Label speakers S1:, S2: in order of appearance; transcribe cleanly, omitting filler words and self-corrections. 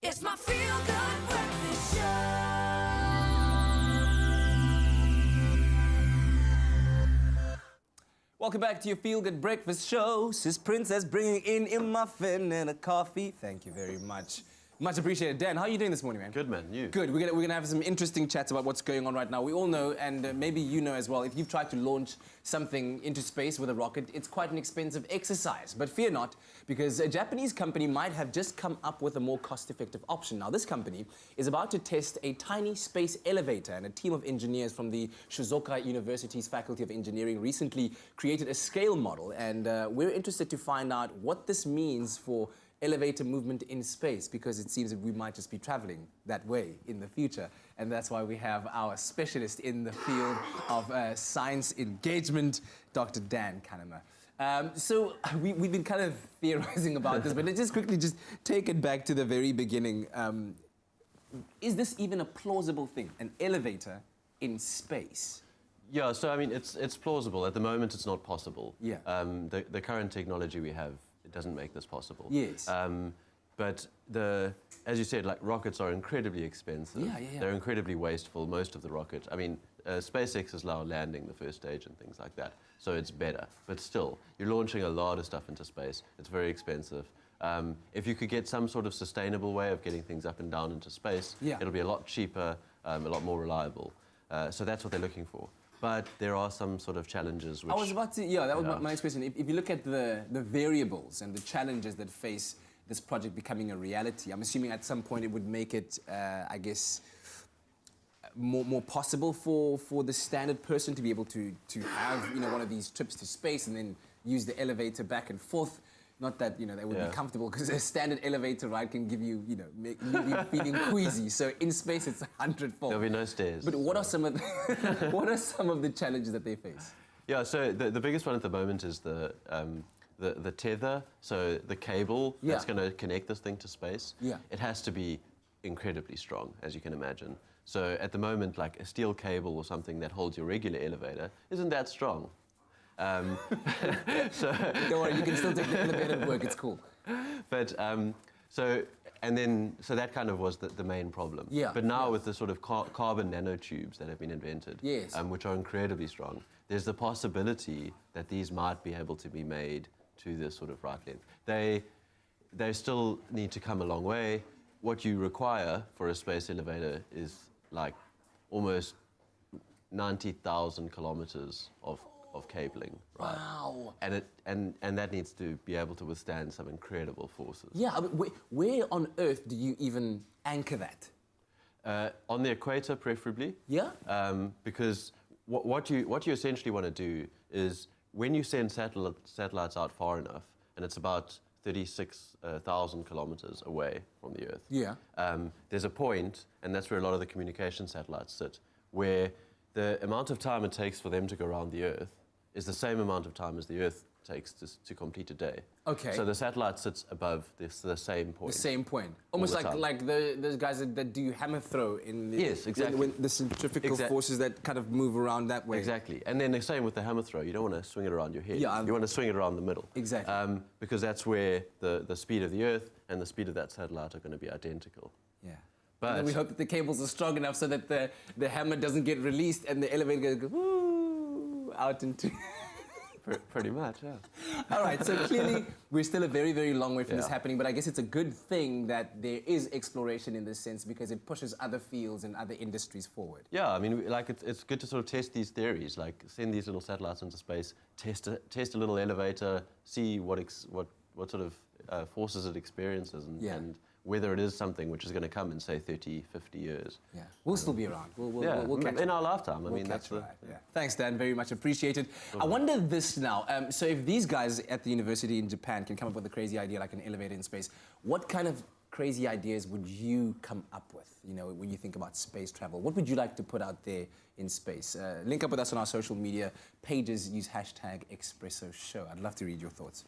S1: It's my feel-good breakfast show.
S2: Welcome back to your Feel Good Breakfast Show. Sis Princess bringing in a muffin and a coffee. Thank you very much. Much appreciated. Dan, how are you doing this morning, man?
S3: Good, man. You?
S2: Good. We're gonna have some interesting chats about what's going on right now. We all know, and maybe you know as well, if you've tried to launch something into space with a rocket, it's quite an expensive exercise. But fear not, because a Japanese company might have just come up with a more cost-effective option. Now, this company is about to test a tiny space elevator, and a team of engineers from the Shizuoka University's Faculty of Engineering recently created a scale model, and we're interested to find out what this means for elevator movement in space, because it seems that we might just be traveling that way in the future. And that's why we have our specialist in the field of science engagement, Dr. Dan Kahnemer. So we've been kind of theorizing about this, but let's just quickly just take it back to the very beginning. Is this even a plausible thing, an elevator in space?
S3: Yeah, so I mean, it's plausible. At the moment, it's not possible.
S2: Yeah.
S3: The current technology we have, it doesn't make this possible.
S2: Yes.
S3: But as you said, like, rockets are incredibly expensive.
S2: Yeah.
S3: They're incredibly wasteful, most of the rocket. I mean, SpaceX is now landing the first stage and things like that, so it's better. But still, you're launching a lot of stuff into space. It's very expensive. If you could get some sort of sustainable way of getting things up and down into space, it'll be a lot cheaper, a lot more reliable. So that's what they're looking for. But there are some sort of challenges which...
S2: I was about to, that was my next question. If you look at the variables and the challenges that face this project becoming a reality, I'm assuming at some point it would make it, I guess, more possible for the standard person to be able to have, one of these trips to space and then use the elevator back and forth. Not that, they would be comfortable, because a standard elevator ride can give you, leave you feeling queasy. So in space, it's 100-fold.
S3: There'll be no stairs.
S2: But what are some of the challenges that they face?
S3: Yeah, so the biggest one at the moment is the tether, so the cable that's going to connect this thing to space. Yeah. It has to be incredibly strong, as you can imagine. So at the moment, like a steel cable or something that holds your regular elevator isn't that strong.
S2: So don't worry, you can still take the elevator to work, it's cool.
S3: But so that kind of was the main problem. Yeah. But now with the sort of carbon nanotubes that have been invented, which are incredibly strong, there's the possibility that these might be able to be made to this sort of right length. They still need to come a long way. What you require for a space elevator is like almost 90,000 kilometers of cabling, right?
S2: Wow!
S3: And that needs to be able to withstand some incredible forces.
S2: Yeah, I mean, where on earth do you even anchor that?
S3: On the equator, preferably. Yeah. Because what you essentially want to do is, when you send satellites out far enough, and it's about 36,000 kilometers away from the Earth. Yeah. There's a point, and that's where a lot of the communication satellites sit, where the amount of time it takes for them to go around the Earth is the same amount of time as the Earth takes to complete a day. Okay. So the satellite sits above the same point. The
S2: same point. Almost like those guys that do hammer throw in the...
S3: Yes, exactly.
S2: When the centrifugal forces that kind of move around that way.
S3: Exactly. And then the same with the hammer throw. You don't want to swing it around your head. Yeah, you want to swing it around the middle. Exactly. Because that's where the speed of the Earth and the speed of that satellite are going to be identical. Yeah.
S2: But and we hope that the cables are strong enough so that the hammer doesn't get released and the elevator goes woo, out into...
S3: Pretty much, yeah.
S2: All right, so clearly we're still a very, very long way from this happening, but I guess it's a good thing that there is exploration in this sense, because it pushes other fields and other industries forward.
S3: Yeah, I mean, like, it's good to sort of test these theories, like send these little satellites into space, test a little elevator, see what sort of forces it experiences, and whether it is something which is going to come in, say, 30, 50 years.
S2: Yeah, we'll still be around. We'll catch
S3: in our lifetime. I mean, that's the...
S2: Yeah. Thanks, Dan. Very much appreciated. I wonder this now. So if these guys at the university in Japan can come up with a crazy idea like an elevator in space, what kind of crazy ideas would you come up with, when you think about space travel? What would you like to put out there in space? Link up with us on our social media pages. Use #ExpressoShow. I'd love to read your thoughts.